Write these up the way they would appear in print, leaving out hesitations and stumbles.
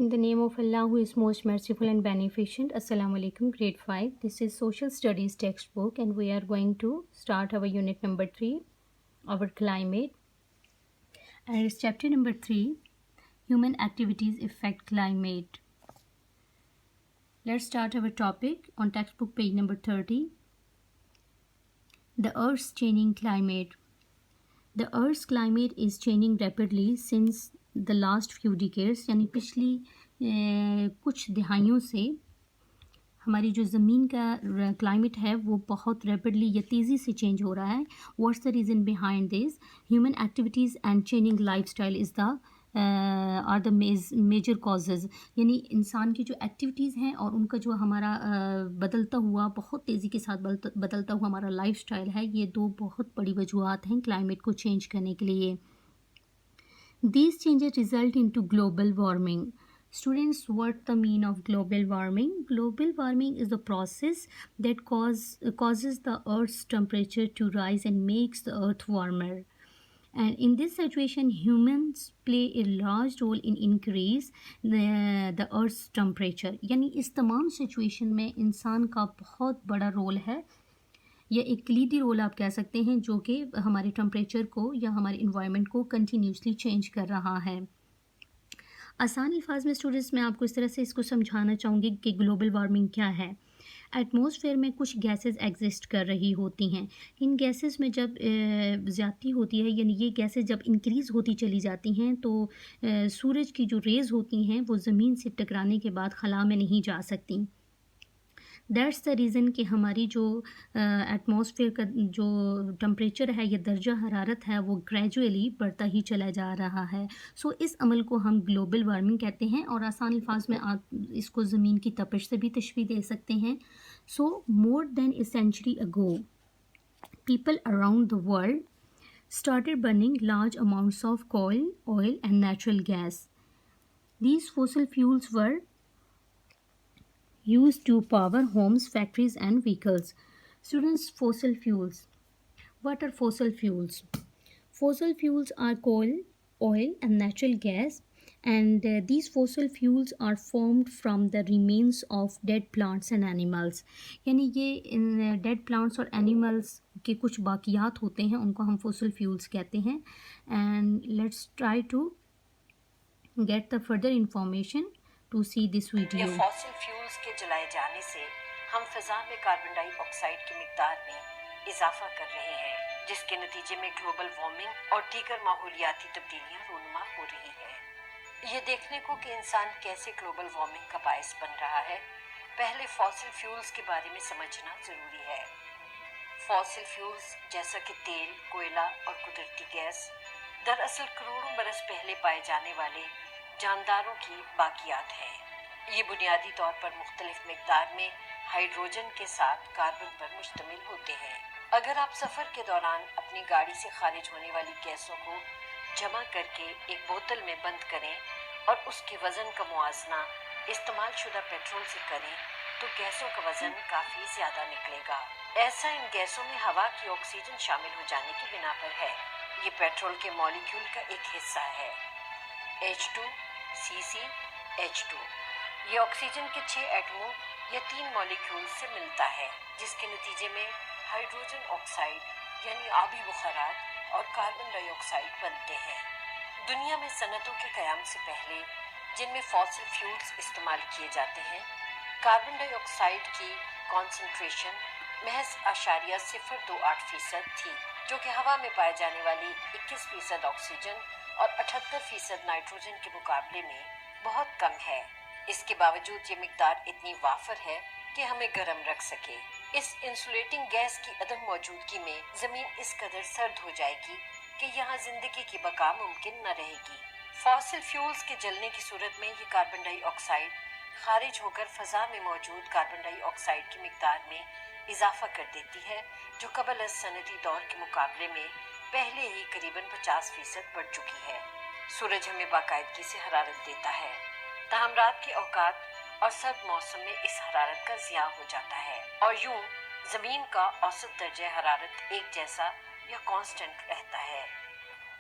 In the name of Allah, who is most merciful and beneficent. Assalamu alaikum, grade 5. This is social studies textbook, and we are going to start our unit number 3, our climate. And it's chapter number 3, human activities affect climate. Let's start our topic on textbook page number 30. The Earth's changing climate. The Earth's climate is changing rapidly since the last few decades, यानी पिछली कुछ दिहाइयों से हमारी जो ज़मीन का climate है वो बहुत रैपिडली या तेज़ी से चेंज हो रहा है. What's the reason behind this? Human activities and changing lifestyle is the are the major causes. यानी इंसान की जो एक्टिविटीज़ हैं और उनका जो हमारा बदलता हुआ बहुत तेज़ी के साथ बदलता हुआ हमारा लाइफस्टाइल है, ये दो बहुत बड़ी वजूहत हैं क्लाइमेट को चेंज करने के लिए. These changes result into global warming. Students, what the mean of global warming? Global warming is the process that causes the Earth's temperature to rise and makes the Earth warmer. And in this situation, humans play a large role in increase the Earth's temperature. यानी इस तमाम situation में इंसान का बहुत बड़ा role है, या एक क्लीडी रोल आप कह सकते हैं, जो कि हमारे टेम्परेचर को या हमारे इन्वायरमेंट को कंटिन्यूसली चेंज कर रहा है. आसान अल्फाज में स्टूडेंट्स मैं आपको इस तरह से इसको समझाना चाहूँगी कि ग्लोबल वार्मिंग क्या है. एटमॉस्फेयर में कुछ गैसेस एग्जिस्ट कर रही होती हैं. इन गैसेस में जब ज़्यादती होती है, यानी ये गैसेस जब इंक्रीज़ होती चली जाती हैं, तो सूरज की जो रेज़ होती हैं वो ज़मीन से टकराने के बाद खला में नहीं जा सकती. दैट्स द रीज़न कि हमारी जो एटमॉस्फेयर का जो टेम्परेचर है या दर्जा हरारत है वो ग्रेजुअली बढ़ता ही चला जा रहा है. सो इस अमल को हम ग्लोबल वार्मिंग कहते हैं, और आसान अल्फाज में आप इसको ज़मीन की तपिश से भी तशबीह दे सकते हैं. So more than a century ago, people around the world started burning large amounts of coal, oil and natural gas. These fossil fuels were used to power homes, factories and vehicles. Students, fossil fuels. What are fossil fuels? Fossil fuels are coal, oil and natural gas, and these fossil fuels are formed from the remains of dead plants and animals. यानी ये इन dead plants और animals के कुछ बाकियात होते हैं, उनको हम fossil fuels कहते हैं. And let's try to get the further information to see this video. ये फॉसिल फ्यूल्स के जलाए जाने से हम फिजा में कार्बन डाइऑक्साइड की मिकदार में इजाफा कर रहे हैं, जिसके नतीजे में ग्लोबल वार्मिंग और दीगर माहौलियाती तब्दीलियां रूनुमा हो रही है. ये देखने को कि इंसान कैसे ग्लोबल वार्मिंग का बायस बन रहा है, पहले फॉसिल फ्यूल्स के बारे में समझना जरूरी है. फॉसिल फ्यूल्स जैसा कि तेल, कोयला और कुदरती गैस दरअसल करोड़ों बरस पहले पाए जाने वाले जानदारों की बाकियात हैं. ये बुनियादी तौर पर मुख्तलिफ मिकदार में हाइड्रोजन के साथ कार्बन पर मुश्तमिल होते हैं. अगर आप सफ़र के दौरान अपनी गाड़ी से खारिज होने वाली गैसों को जमा करके एक बोतल में बंद करें और उसके वज़न का मुआजना इस्तेमाल शुदा पेट्रोल से करें, तो गैसों का वज़न काफ़ी ज़्यादा निकलेगा. ऐसा इन गैसों में हवा की ऑक्सीजन शामिल हो जाने की बिना पर है. ये पेट्रोल के मॉलिक्यूल का एक हिस्सा है, H2CCH2. ये ऑक्सीजन के 6 एटमों या 3 मॉलिक्यूल से मिलता है, जिसके नतीजे में हाइड्रोजन ऑक्साइड यानी आबी बुखारात और कार्बन डाइऑक्साइड बनते हैं. दुनिया में सनतों के क़याम से पहले जिनमें फॉसिल फ्यूल्स इस्तेमाल किए जाते हैं, कार्बन डाइऑक्साइड की कॉन्सेंट्रेशन महज 0.028% थी, जो कि हवा में पाए जाने वाली 21% ऑक्सीजन और 78% नाइट्रोजन के मुकाबले में बहुत कम है. इसके बावजूद ये मिकदार इतनी वाफर है कि हमें गर्म रख सके. इस इंसुलेटिंग गैस की अदम मौजूदगी में ज़मीन इस कदर सर्द हो जाएगी कि यहाँ जिंदगी की बका मुमकिन न रहेगी. फॉसिल फ्यूल्स के जलने की सूरत में ये कार्बन डाइऑक्साइड खारिज होकर फ़ज़ा में मौजूद कार्बन डाइऑक्साइड की मिकदार में इजाफा कर देती है, जो कबल सनती दौर के मुकाबले में पहले ही करीबन 50% बढ़ चुकी है. सूरज हमें बाकायदगी से हरारत देता है, ताहम रात के औकात और सर्द मौसम में इस हरारत का ज़िया हो जाता है, और यूं ज़मीन का औसत दर्जा हरारत एक जैसा या कांस्टेंट रहता है.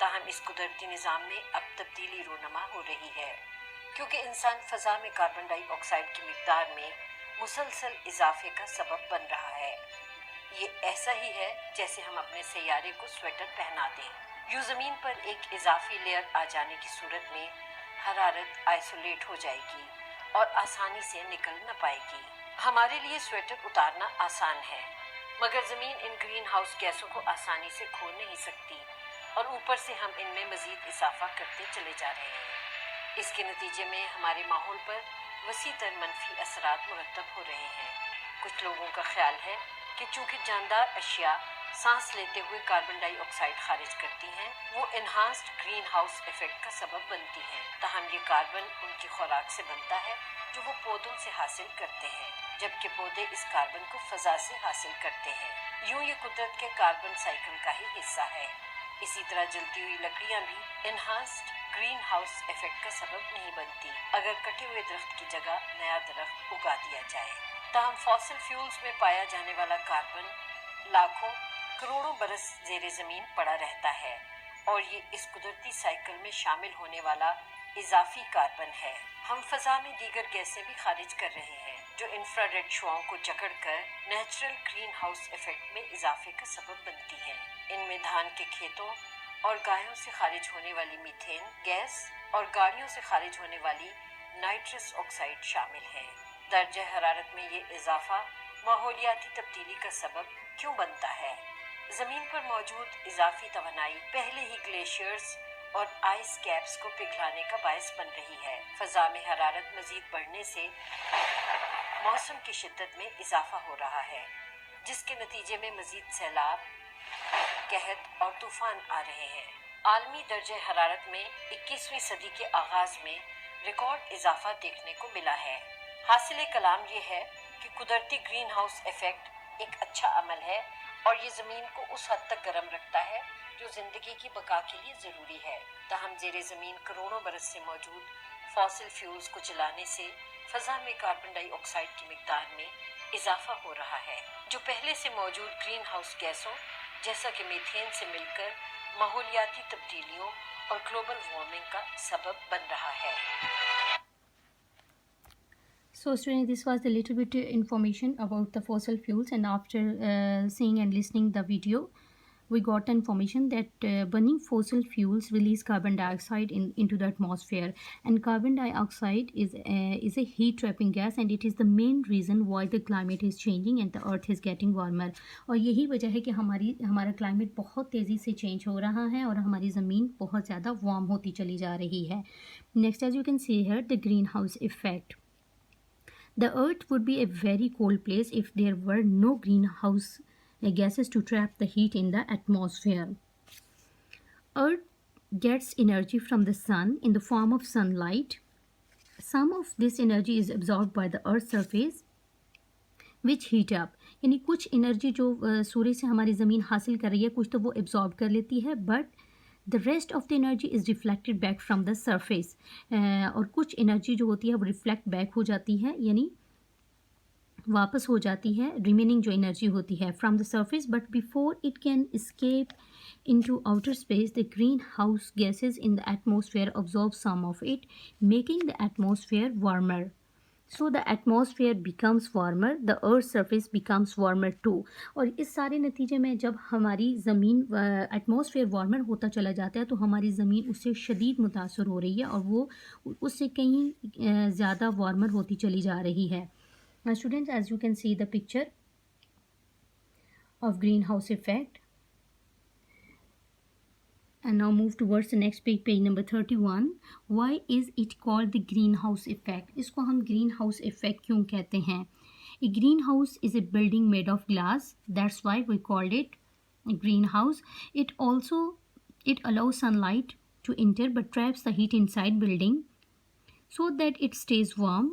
ताहम इस कुदरती निज़ाम में अब तब्दीली रूनुमा हो रही है. क्योंकि इंसान फ़ज़ा में कार्बन डाइऑक्साइड की मिक़दार में मुसलसल इजाफे का सबब बन रहा है। ये ऐसा ही है जैसे हम अपने सैयारे को स्वेटर पहना दें। यूं ज़मीन पर एक इजाफी लेयर आ जाने की सूरत में हरारत आइसोलेट हो जाएगी और आसानी से निकल न पाएगी। हमारे लिए स्वेटर उतारना आसान है, मगर ज़मीन इन ग्रीन हाउस गैसों को आसानी से खो नहीं सकती और ऊपर से हम इनमें मज़ीद इजाफा करते चले जा रहे हैं। इसके नतीजे में हमारे माहौल पर वसी तर मनफी असरात मुरतब हो रहे हैं। कुछ लोगों का ख्याल है कि चूंकि जानदार अशिया सांस लेते हुए कार्बन डाइऑक्साइड खारिज करती हैं, वो इन्हांस्ड ग्रीन हाउस इफेक्ट का सबब बनती हैं। ताहम ये कार्बन उनकी खुराक से बनता है जो वो पौधों से हासिल करते हैं, जबकि पौधे इस कार्बन को फजा से हासिल करते हैं। यूं ये कुदरत के कार्बन साइकिल का ही हिस्सा है। इसी तरह जलती हुई लकड़ियां भी इन्हांस्ड ग्रीन हाउस इफेक्ट का सबब नहीं बनती अगर कटे हुए दरख्त की जगह नया दरख्त उगा दिया जाए। ताहम फॉसिल फ्यूल्स में पाया जाने वाला कार्बन लाखों करोड़ों बरस जेर ज़मीन पड़ा रहता है और ये इस कुदरती साइकिल में शामिल होने वाला इजाफी कार्बन है। हम फ़ज़ा में दीगर गैसें भी खारिज कर रहे हैं जो इंफ्रारेड शुआओं को जकड़ कर नेचुरल ग्रीन हाउस इफेक्ट में इजाफे का सबब बनती हैं। इनमें धान के खेतों और गायों से खारिज होने वाली मीथेन गैस और गाड़ियों से खारिज होने वाली नाइट्रस ऑक्साइड शामिल है। दर्जा हरारत में ये इजाफा माहौलियाती तब्दीली का सबब क्यों बनता है? ज़मीन पर मौजूद इजाफी तवानाई पहले ही ग्लेशियर्स और आइस कैप्स को पिघलाने का बायस बन रही है। फ़ज़ा में हरारत मज़ीद बढ़ने से मौसम की शिद्दत में इजाफा हो रहा है, जिसके नतीजे में मज़ीद सैलाब, कहत और तूफान आ रहे हैं। आलमी दर्जे हरारत में 21वीं सदी के आगाज में रिकॉर्ड इजाफा देखने को मिला है। हासिल कलाम ये है कि कुदरती ग्रीन हाउस इफेक्ट एक अच्छा अमल है और ये ज़मीन को उस हद तक गर्म रखता है जो ज़िंदगी की बका के लिए ज़रूरी है। ताहम ज़ेरे ज़मीन करोड़ों बरस से मौजूद फॉसिल फ्यूल्स को जलाने से फ़ज़ा में कार्बन डाइऑक्साइड की मिक़दार में इजाफा हो रहा है, जो पहले से मौजूद ग्रीन हाउस गैसों जैसा कि मीथेन से मिलकर माहौलियाती तब्दीलियों और ग्लोबल वार्मिंग का सबब बन रहा है। So students, this was a little bit information about the fossil fuels, and after seeing and listening the video, we got information that burning fossil fuels release carbon dioxide into the atmosphere, and carbon dioxide is a heat trapping gas, and it is the main reason why the climate is changing and the earth is getting warmer. और यही वजह है कि हमारा climate बहुत तेज़ी से change हो रहा है और हमारी ज़मीन बहुत ज़्यादा वार्म होती चली जा रही है. Next, as you can see here, the greenhouse effect. The earth would be a very cold place if there were no greenhouse gases to trap the heat in the atmosphere. Earth gets energy from the sun in the form of sunlight. Some of this energy is absorbed by the earth's surface, which heat up. यानी कुछ energy जो सूर्य से हमारी ज़मीन हासिल कर रही है, कुछ तो वो एब्जॉर्ब कर लेती है, but the rest of the energy is reflected back from the surface. और कुछ एनर्जी जो होती है वो रिफ्लेक्ट बैक हो जाती है, यानी वापस हो जाती है, रिमेनिंग जो एनर्जी होती है from the surface. But before it can escape into outer space, the greenhouse gases in the atmosphere absorb some of it, making the atmosphere warmer. So the atmosphere becomes warmer, the earth's surface becomes warmer too. और इस सारे नतीजे में जब हमारी ज़मीन atmosphere warmer होता चला जाता है तो हमारी ज़मीन उससे शदीद मुतासर हो रही है और वो उससे कहीं ज़्यादा वार्मर होती चली जा रही है. Now students, as you can see the picture of greenhouse effect, and now move towards the next page, page number 31. Why is it called the greenhouse effect? इसको हम greenhouse effect क्यों कहते हैं? A greenhouse is a building made of glass. That's why we called it a greenhouse. It allows sunlight to enter but traps the heat inside building so that it stays warm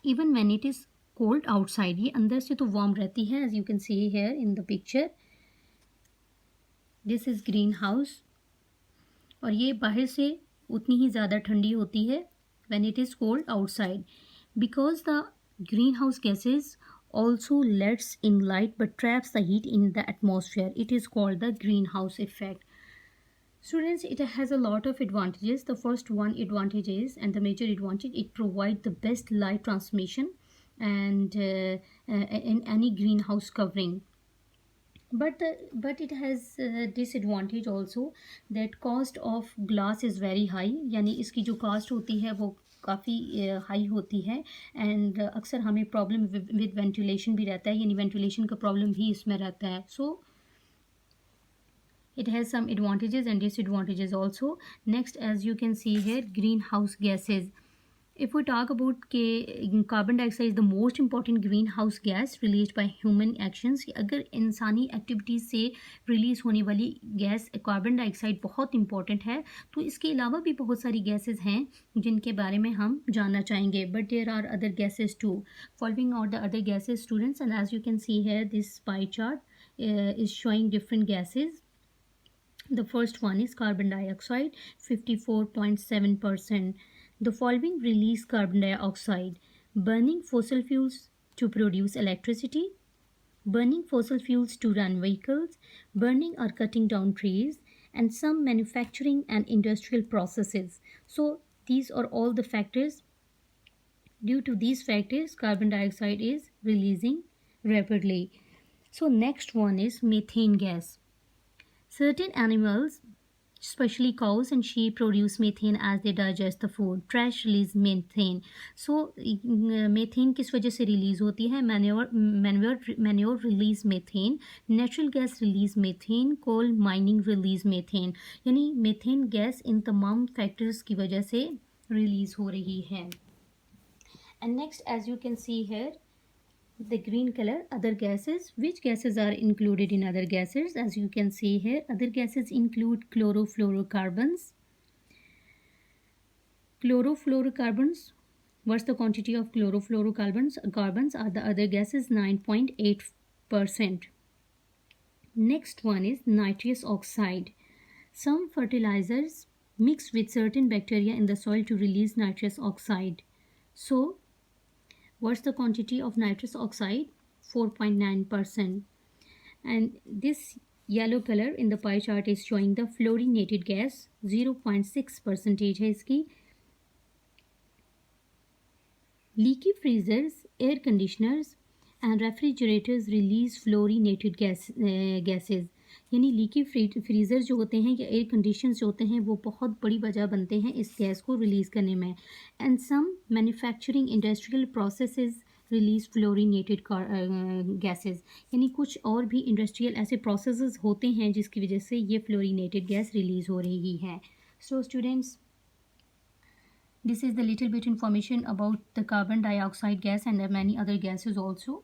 even when it is cold outside. ये अंदर से तो warm रहती है, as you can see here in the picture. This is greenhouse. और ये बाहर से उतनी ही ज़्यादा ठंडी होती है when it is cold outside, because the greenhouse gases also lets in light but traps the heat in the atmosphere. It is called the greenhouse effect. Students, it has a lot of advantages. The first one advantage is, and the major advantage, it provides the best light transmission and in any greenhouse covering. But it has disadvantage also, that cost of glass is very high, यानी इसकी जो cast होती है वो काफ़ी high होती है. And अक्सर हमें प्रॉब्लम विद वेंटिलेशन भी रहता है, यानी वेंटिलेशन का प्रॉब्लम भी इसमें रहता है. सो it has some advantages and disadvantages also. Next, as you can see here, greenhouse gases. If we talk about carbon dioxide is the most important greenhouse gas released by human actions. अगर इंसानी activities से release होने वाली gas carbon dioxide बहुत important है, तो इसके अलावा भी बहुत सारी गैसेस हैं जिनके बारे में हम जानना चाहेंगे. But there are other gases too. Following out the other gases students, and as you can see here this pie chart is showing different gases. The first one is carbon dioxide, 54.7%. The following release carbon dioxide: burning fossil fuels to produce electricity, burning fossil fuels to run vehicles, burning or cutting down trees, and some manufacturing and industrial processes. So these are all the factors. Due to these factors, carbon dioxide is releasing rapidly. So next one is methane gas. Certain animals, especially cows and sheep, produce methane as they digest the food. Trash release methane. So methane किस वजह से release होती है? Manure release methane, natural gas release methane, coal mining release methane. यानी methane gas in तमाम factors की वजह से रिलीज़ हो रही है. And next, as you can see here, the green color, other gases. Which gases are included in other gases? As you can see here, other gases include chlorofluorocarbons. Chlorofluorocarbons, what's the quantity of chlorofluorocarbons? Carbons are the other gases, 9.8%. Next one is nitrous oxide. Some fertilizers mix with certain bacteria in the soil to release nitrous oxide. So what's the quantity of nitrous oxide? 4.9%. And this yellow color in the pie chart is showing the fluorinated gas, 0.6% है इसकी. Leaky freezers, air conditioners and refrigerators release fluorinated gases. यानी leaky freezer जो होते हैं या air conditioners जो होते हैं वो बहुत बड़ी वजह बनते हैं इस गैस को रिलीज़ करने में. And some manufacturing industrial processes release fluorinated gases. यानी कुछ और भी इंडस्ट्रियल ऐसे प्रोसेसेस होते हैं जिसकी वजह से ये फ्लोरिनेटेड गैस रिलीज़ हो रही है. So students, this is the little bit information about the carbon dioxide gas and many other gases also.